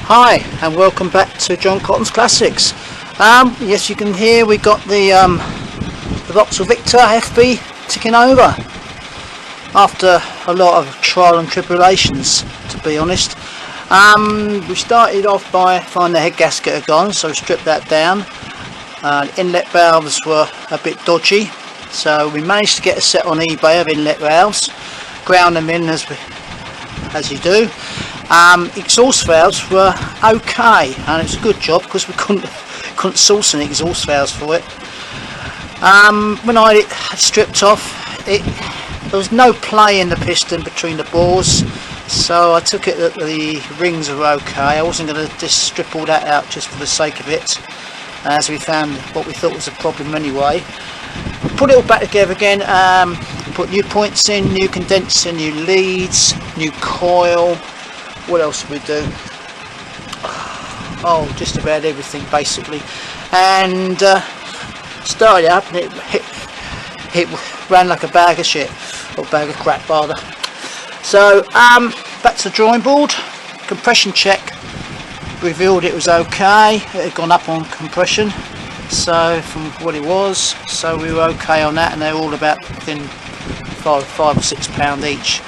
Hi and welcome back to John Cotton's Classics. Yes, you can hear we got the Vauxhall Victor FB ticking over after a lot of trial and tribulations, to be honest. We started off by finding the head gasket had gone, so we stripped that down. Inlet valves were a bit dodgy, so we managed to get a set on eBay of inlet valves, ground them in as you do. Exhaust valves were okay, and it's a good job because we couldn't source any exhaust valves for it. When I had stripped off, there was no play in the piston between the bores, so I took it that the rings were okay. I wasn't going to just strip all that out just for the sake of it, as we found what we thought was a problem anyway. Put it all back together again, put new points in, new condenser, new leads, new coil. What else did we do? Oh, just about everything basically. And started up, and it ran like a bag of shit, or bag of crap rather. So back to the drawing board. Compression check revealed it was okay. It had gone up on compression, so from what it was, so we were okay on that, and they're all about within £5 or £6 each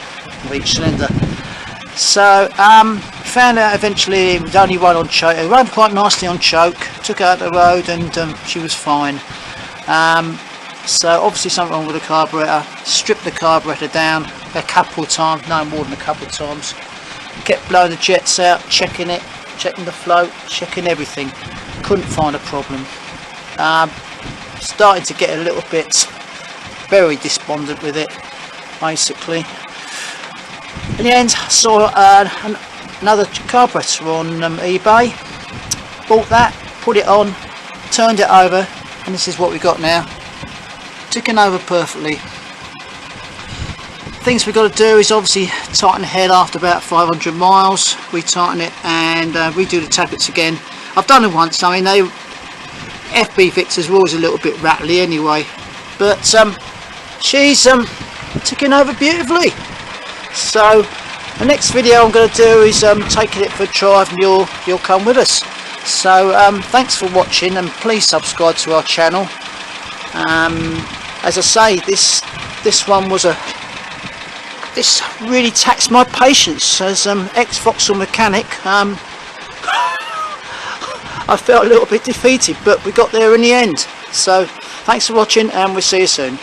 of each cylinder. So found out eventually it was only run on choke. It ran quite nicely on choke. Took her out the road and she was fine. So obviously something wrong with the carburetor. Stripped the carburetor down a couple of times, no more than a couple of times. Kept blowing the jets out, checking it, checking the float, checking everything. Couldn't find a problem. Started to get a little bit very despondent with it, basically. In the end, I saw another carburetor on eBay, bought that, put it on, turned it over, and this is what we got now, ticking over perfectly. Things we've got to do is obviously tighten the head after about 500 miles, retighten it and redo the tappets again. I've done it once. I mean, FB Victors were always a little bit rattly anyway, but she's ticking over beautifully. So the next video I'm going to do is taking it for a drive, and you'll come with us. So thanks for watching, and please subscribe to our channel. As I say, this one was this really taxed my patience as ex-Vauxhall mechanic. I felt a little bit defeated, but we got there in the end. So thanks for watching, and we'll see you soon.